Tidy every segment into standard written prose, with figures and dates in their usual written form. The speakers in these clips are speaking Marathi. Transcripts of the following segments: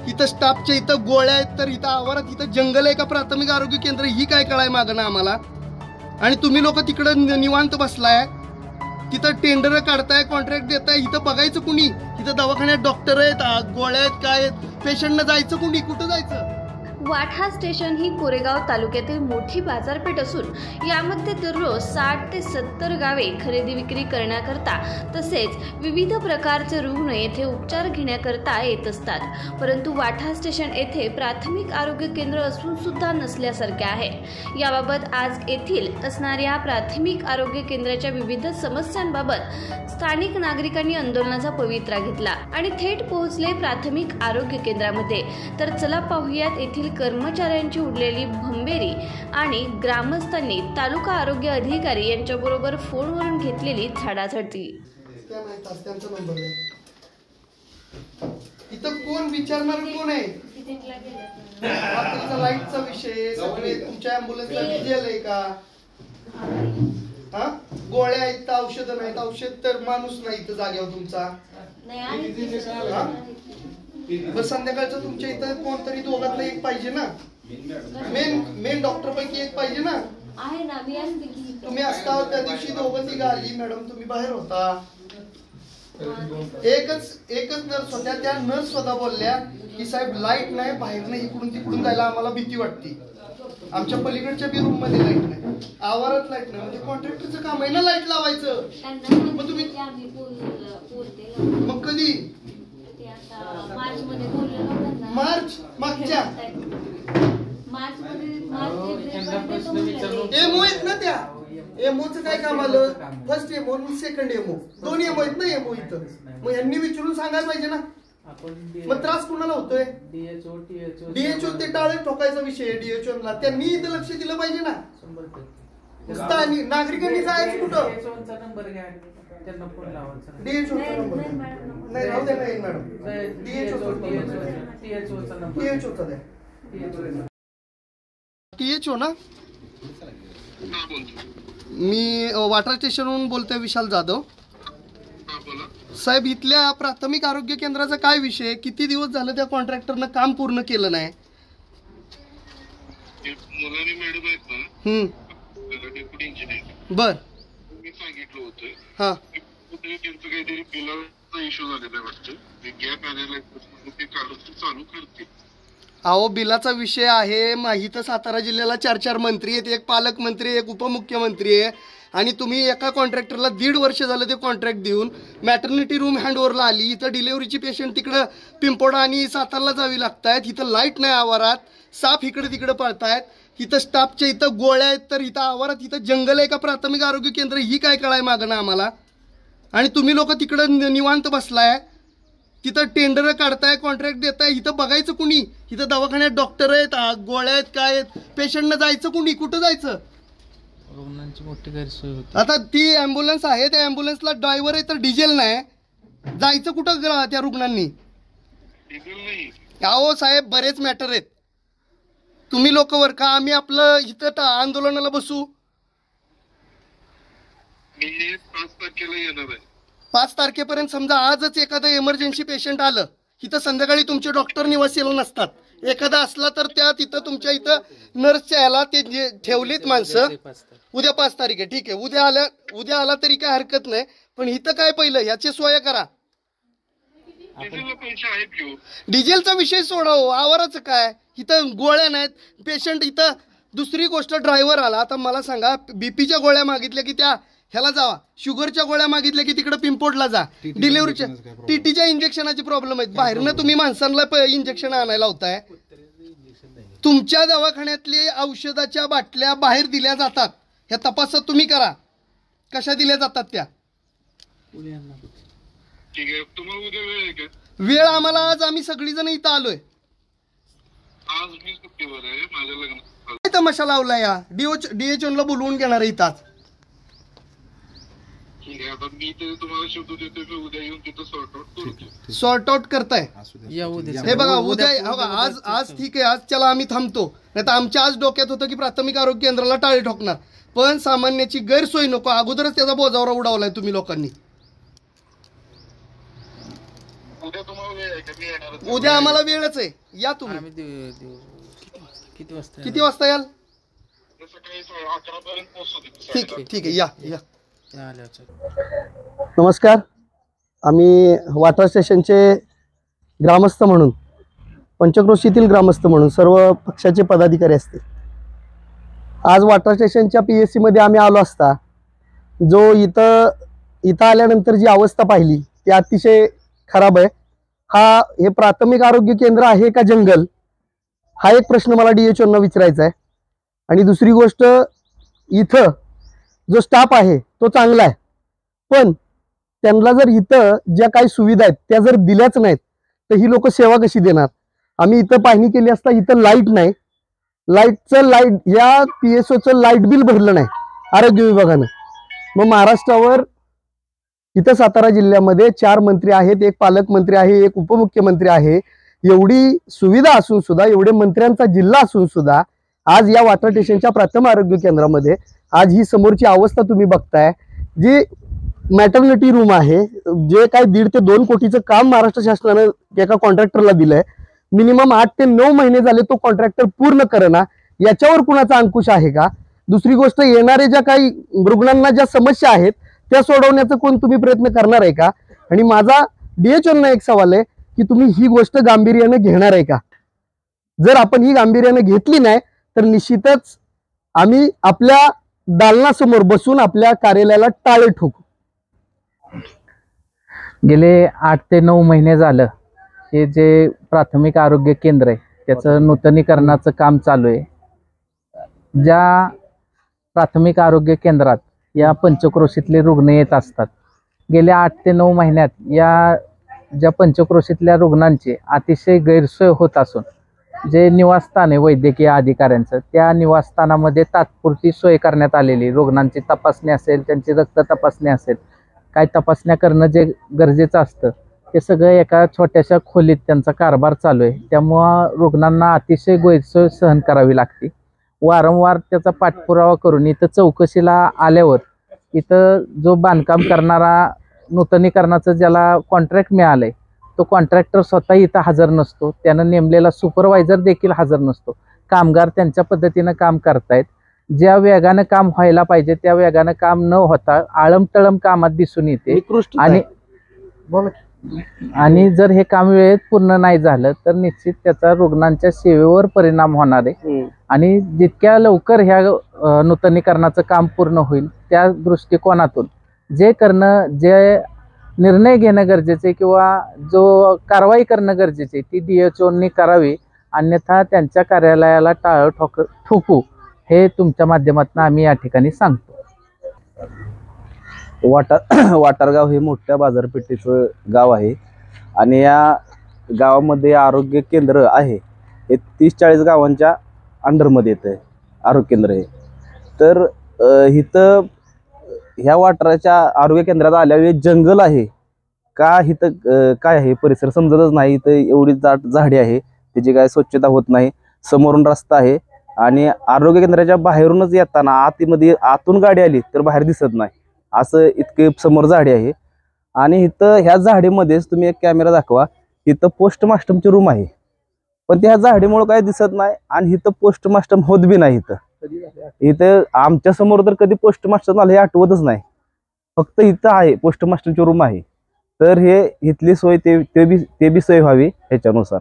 इथं स्टाफच्या इथं गोळ्या आहेत, तर इथं आवारात इथं जंगल आहे का प्राथमिक आरोग्य केंद्र ही काय कळाय मागणं आम्हाला. आणि तुम्ही लोक तिकडं निवांत बसलाय, तिथं टेंडर काढताय, कॉन्ट्रॅक्ट देताय. इथं बघायचं कुणी? इथं दवाखान्यात डॉक्टर आहेत, गोळ्या आहेत, काय आहेत, पेशंटनं जायचं कुणी, कुठं जायचं? वाठा स्टेशन ही कोरेगाव तालुक्यातील मोठी बाजारपेठ असून यामध्ये दररोज 60 ते 70 गावे खरेदी विक्री करण्याकरता तसेच विविध प्रकारचे रुग्ण येथे उपचार घेण्याकरता येत असतात. परंतु वाठा स्टेशन येथे प्राथमिक आरोग्य केंद्र असून सुद्धा नसल्यासारखे आहे. याबाबत आज येथील असणाऱ्या प्राथमिक आरोग्य केंद्राच्या विविध समस्यांबाबत स्थानिक नागरिकांनी आंदोलनाचा पवित्रा घेतला आणि थेट पोहोचले प्राथमिक आरोग्य केंद्रामध्ये. तर चला पाहूयात येथील कर्मचाऱ्यांची उडलेली भंबेरी आणि ग्रामस्थांनी तालुका आरोग्य अधिकारी यांच्याबरोबर फोनवरून घेतलेली झाडाझडती. इथं कोण विचारणार कोण आहे? लाईटचा विषय सगळे तुमच्या ॲम्ब्युलन्सला डिझेल आहे का? हा, गोळ्या आहेत, औषधं नाहीत. औषध तर माणूस नाही इथं जागेवर तुमचा. बस संध्याकाळचं तुमच्या इथं कोणतरी दोघातलं एक पाहिजे ना. मेन डॉक्टर पैकी एक पाहिजे ना. आहे ना, मी असते की तुम्ही असता त्या दिवशी दोघं ती आली मॅडम, तुम्ही बाहेर होता. एकच नर्स होत्या. त्या नर्स स्वतः बोलल्या की साहेब लाईट नाही, बाहेर नाही, इकडून तिकडून जायला आम्हाला भीती वाटते. आमच्या पलीकडच्या बी रूम मध्ये लाईट नाही, आवारात लाईट नाही. म्हणजे कॉन्ट्रॅक्टरचं काम आहे ना लाईट लावायचं. मग तुम्ही मग कधी मार्च मागच्या एमओ आहेत ना, त्या एमओचं काय काम आलं? फर्स्ट एमओ, सेकंड एमओ, दोन एमओ आहेत ना एमओ इथं. मग यांनी विचारून सांगायला पाहिजे ना. मग त्रास कुणाला होतोय? डीएचओ ते टाळे ठोकायचा विषय. डीएचओ ला त्यांनी इथं लक्ष दिलं पाहिजे ना. नागरिकांनी जायचं कुठं? डीएचओ नाही राहू द्या नाही मॅडम. टीएचओ ना. मी वाटर स्टेशनवरून बोलतोय, विशाल जाधव. साहेब, इथल्या प्राथमिक आरोग्य केंद्राचा काय विषय? किती दिवस झालं त्या कॉन्ट्रॅक्टरनं काम पूर्ण केलं नाही? बर, हा, अहो बिलाचा विषय आहे. इथं सातारा जिल्ह्याला 4 मंत्री आहेत, एक पालकमंत्री, एक उपमुख्यमंत्री आहे. आणि तुम्ही एका कॉन्ट्रॅक्टरला 1.5 वर्ष झालं ते कॉन्ट्रॅक्ट देऊन मॅटर्निटी रूम हँडओव्हरला आली. इथं डिलेव्हरीची पेशंट तिकडं पिंपोडा आणि सातारला जावी लागतायत. इथं लाईट नाही आवारात, साफ इकडे तिकडे पळतायत. इथं स्टाफच्या इथं गोळ्या आहेत, तर इथं आवारात इथं जंगल आहे का प्राथमिक आरोग्य केंद्र ही काय कळाय मागणं आम्हाला. आणि तुम्ही लोक तिकडं निवांत बसलाय, तिथं टेंडर काढताय, कॉन्ट्रॅक्ट देताय. इथं बघायचं कुणी? इथं दवाखान्यात डॉक्टर आहेत, गोळ्या आहेत, काय आहेत, पेशंटनं जायचं कुणी, कुठं जायचं? रुग्णांची मोठी गैरसोय होती. आता ती ॲम्ब्युलन्स आहे, त्या ॲम्ब्युलन्सला ड्रायव्हर आहे तर डिझेल नाही, जायचं कुठं त्या रुग्णांनी? अहो साहेब, बरेच मॅटर आहेत. तुम्ही लोक वर का आम्ही आपलं इथं आंदोलनाला बसू? 5 तारखेला येणार आहे. 5 तारखेपर्यंत समजा आजच एखादं इमर्जन्सी पेशंट आलं, इथं संध्याकाळी तुमचे डॉक्टर निवासीला नसतात. एखादा असला तर त्या तिथं तुमच्या इथं नर्सच्या याला ते जे ठेवलीत माणसं. उद्या 5 तारीख आहे, ठीक आहे. उद्या आला तरी काय हरकत नाही, पण इथं काय पहिलं ह्याची सोय करा. डिझेलचा विषय सोडा हो, आवाराचं काय? इथं गोळ्या नाहीत, पेशंट इथं. दुसरी गोष्ट, ड्रायव्हर आला. आता मला सांगा, बीपीच्या गोळ्या मागितल्या की त्या ह्याला जावा, शुगरच्या गोळ्या मागितल्या की तिकडे पिंपोडला जा. डिलिव्हरीच्या टीटीच्या इंजेक्शनाचे प्रॉब्लेम आहेत. बाहेरनं तुम्ही माणसांना इंजेक्शन आणायला होताय. तुमच्या दवाखान्यातले औषधाच्या बाटल्या बाहेर दिल्या जातात, ह्या तपासात तुम्ही करा कशा दिल्या जातात त्या. वेळ आम्हाला आज, आम्ही सगळीजण इथं आलोय. काय तमाशा लावला या? डीएचओला बोलवून घेणार इथं आज. सॉर्ट आउट करताय. हे बघा उद्या, आज ठीक आहे, आज चला आम्ही थांबतो. नाही तर आमच्या आज डोक्यात होतं की प्राथमिक आरोग्य केंद्राला टाळे ठोकणार, पण सामान्याची गैरसोय नको, अगोदरच त्याचा बोजावरा उडवलाय तुम्ही लोकांनी. उद्या तुम्हाला वेळ आहे का? मी येणारच. उद्या आम्हाला वेळच आहे, या तुम्ही. आम्ही किती वाजता किती वाजता याल? उद्या सकाळी 11 पर्यंत पोहोचतो. ठीक आहे, ठीक आहे, या या. आल्यावर नमस्कार, आम्ही वाटर स्टेशनचे ग्रामस्थ म्हणून, पंचक्रोशीतील ग्रामस्थ म्हणून सर्व पक्षाचे पदाधिकारी असतील. आज वॉटर स्टेशनच्या PSC मध्ये आम्ही आलो असता जो इथं आल्यानंतर जी अवस्था पाहिली ती अतिशय खराब आहे. हे प्राथमिक आरोग्य केंद्र आहे का जंगल, हा एक प्रश्न मला DHOंना विचारायचा आहे. आणि दुसरी गोष्ट, इथं जो स्टाफ आहे तो चांगला आहे, पण त्यांना जर इथं ज्या काही सुविधा आहेत त्या जर दिल्याच नाहीत तर ही लोक सेवा कशी देणार. आम्ही इथं पाहणी केली असता इथं लाईट नाही, या PSOचं लाईट बिल भरलं नाही आरोग्य विभागानं. मग महाराष्ट्रावर इथं सातारा जिल्ह्यामध्ये 4 मंत्री आहेत, एक पालकमंत्री आहे, एक उपमुख्यमंत्री आहे. एवढी सुविधा असून सुद्धा, एवढे मंत्र्यांचा जिल्हा असून सुद्धा आज या वॉटर स्टेशनच्या प्राथमिक आरोग्य केंद्रामध्ये आज ही समोरची अवस्था तुम्ही बघताय. जी मॅटर्निटी रूम आहे, जे काय 1.5 ते 2 कोटीचं काम महाराष्ट्र शासनानं एका कॉन्ट्रॅक्टरला दिलंय, मिनिमम 8 ते 9 महिने झाले तो कॉन्ट्रॅक्टर पूर्ण करेना. याच्यावर कुणाचा अंकुश आहे का? दुसरी गोष्ट, येणारे ज्या काही रुग्णांना ज्या समस्या आहेत त्या सोडवण्याचा कोण तुम्ही प्रयत्न करणार आहे का? आणि माझा DHOंना एक सवाल आहे की तुम्ही ही गोष्ट गांभीर्याने घेणार आहे का? जर आपण ही गांभीर्याने घेतली नाही तर निश्चितच आम्ही आपल्या दालनासमोर बसून आपल्या कार्यालयाला टाळे ठोकू. गेले 8 ते 9 महिने झालं हे जे प्राथमिक आरोग्य केंद्र आहे त्याचं नूतनीकरणाचं काम चालू आहे. ज्या प्राथमिक आरोग्य केंद्रात या पंचक्रोशीतले रुग्ण येत असतात, गेल्या 8 ते 9 महिन्यात या ज्या पंचक्रोशीतल्या रुग्णांची अतिशय गैरसोय होत असून जे निवासस्थान आहे वैद्यकीय अधिकाऱ्यांचं, त्या निवासस्थानामध्ये तात्पुरती सोय करण्यात आलेली, रुग्णांची तपासणी असेल, त्यांची रक्त तपासणी असेल, काय तपासण्या करणं जे गरजेचं असतं ते सगळं एका छोट्याशा खोलीत त्यांचा कारभार चालू आहे. त्यामुळं रुग्णांना अतिशय गैरसोय सहन करावी लागते. वारंवार त्याचा पाठपुरावा करून इथं चौकशीला आल्यावर इथं जो बांधकाम करणारा, नूतनीकरणाचं ज्याला कॉन्ट्रॅक्ट मिळालंय तो कॉन्ट्रॅक्टर स्वतः इथं हजर नसतो, त्यानं नेमलेला सुपरवायझर देखील हजर नसतो. कामगार त्यांच्या पद्धतीनं काम करतायत. ज्या वेगानं काम व्हायला पाहिजे त्या वेगानं काम न होता आळमतळम कामात दिसून येते. आणि जर हे काम वेळेत पूर्ण नाही झालं तर निश्चित त्याचा रुग्णांच्या सेवेवर परिणाम होणार आहे. आणि जितक्या लवकर ह्या नूतनीकरणाचं काम पूर्ण होईल त्या दृष्टिकोनातून जे निर्णय घेणं गरजेचे किंवा जो कारवाई करणं गरजेचे ती DHOंनी करावी, अन्यथा त्यांच्या कार्यालयाला टाळं ठोकू हे तुमच्या माध्यमातून आम्ही या ठिकाणी सांगतो. वाटारगाव हे मोठ्या बाजारपेठेचं गाव आहे आणि या गावामध्ये आरोग्य केंद्र आहे. हे 30-40 गावांच्या अंडरमध्ये येतं आरोग्य केंद्र हे. तर इथं ह्या वाटाराच्या आरोग्य केंद्रात आल्यावेळी जंगल आहे का, इथं काय आहे परिसर समजतच नाही. इथं एवढी झाडी आहे, त्याची काय स्वच्छता होत नाही. समोरून रस्ता आहे आणि आरोग्य केंद्राच्या बाहेरूनच येताना आतून गाडी आली तर बाहेर दिसत नाही, असं इतके समोर झाडी आहे. आणि इथं ह्या झाडीमध्येच तुम्ही एक कॅमेरा दाखवा, इथं पोस्टमास्टरची रूम आहे, पण त्या झाडीमुळे काय दिसत नाही आणि इथं पोस्टमास्टर होत बी नाही. इथं आमच्या समोर तर कधी पोस्टमास्टर आलं हे आठवतच नाही, फक्त इथं आहे पोस्टमास्टरची रूम आहे. तर हे इथली सोय ते बी सोय व्हावी ह्याच्यानुसार.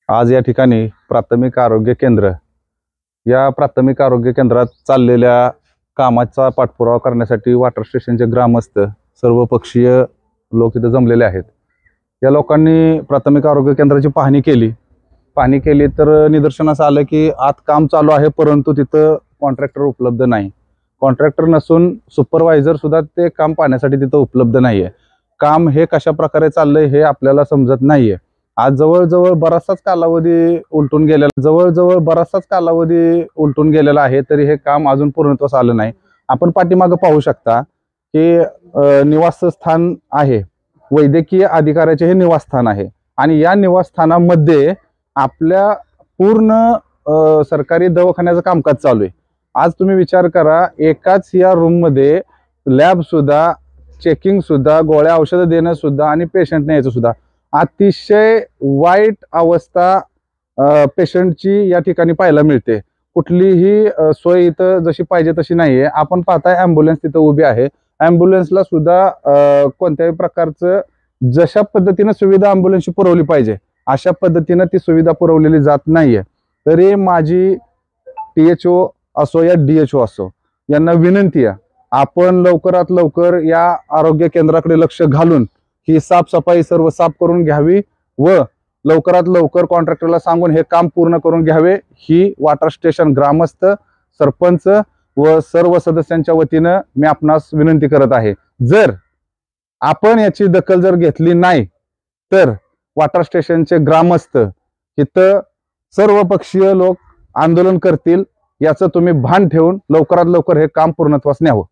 आज या ठिकाणी प्राथमिक आरोग्य केंद्र, या प्राथमिक आरोग्य केंद्रात चाललेल्या कामाचा पाठपुरावा करण्यासाठी वॉटर स्टेशनचे ग्रामस्थ सर्वपक्षीय लोक इथे जमलेले आहेत. या लोकांनी प्राथमिक आरोग्य केंद्राची पाहणी केली तर निदर्शनास आलं की आत काम चालू आहे, परंतु तिथं कॉन्ट्रॅक्टर उपलब्ध नाही. कॉन्ट्रॅक्टर नसून सुपरवायझर सुद्धा ते काम पाहण्यासाठी तिथं उपलब्ध नाहीये. काम हे कशा प्रकारे चाललंय हे आपल्याला समजत नाहीये. आज जवळजवळ बराचसाच कालावधी उलटून गेलेला आहे, तरी हे काम अजून पूर्णत्वास आलं नाही. आपण पाठीमागं पाहू शकता की निवासस्थान आहे, वैद्यकीय अधिकाऱ्याचे हे निवासस्थान आहे आणि या निवासस्थानामध्ये आपल्या पूर्ण सरकारी दवाखान्याचं कामकाज चालू आहे. आज तुम्ही विचार करा, एकाच या रूम मध्ये लॅब सुद्धा चेकिंग सुद्धा, गोळ्या औषधं देणं सुद्धा आणि पेशंट न्यायचं सुद्धा अतिशय वाईट अवस्था पेशंटची या ठिकाणी पाहायला मिळते. कुठलीही सोय इथं जशी पाहिजे तशी नाहीये. आपण पाहताय ॲम्ब्युलन्स तिथं उभी आहे. ॲम्ब्युलन्सला सुद्धा कोणत्याही प्रकारचं जशा पद्धतीनं सुविधा ॲम्ब्युलन्सची पुरवली पाहिजे अशा पद्धतीनं ती सुविधा पुरवलेली जात नाहीये. तरी माझी THO असो या DHO असो यांना विनंती आहे, आपण लवकरात लवकर या आरोग्य केंद्राकडे लक्ष घालून ही साफसफाई सर्व साफ करून घ्यावी व लवकरात लवकर कॉन्ट्रॅक्टरला सांगून हे काम पूर्ण करून घ्यावे ही वॉटर स्टेशन ग्रामस्थ, सरपंच व सर्व सदस्यांच्या वतीनं मी आपणास विनंती करत आहे. जर आपण याची दखल जर घेतली नाही तर वॉटर स्टेशनचे ग्रामस्थ इथं सर्व पक्षीय लोक आंदोलन करतील. याचं तुम्ही भान ठेवून लवकरात लवकर हे काम पूर्णत्वास न्यावं.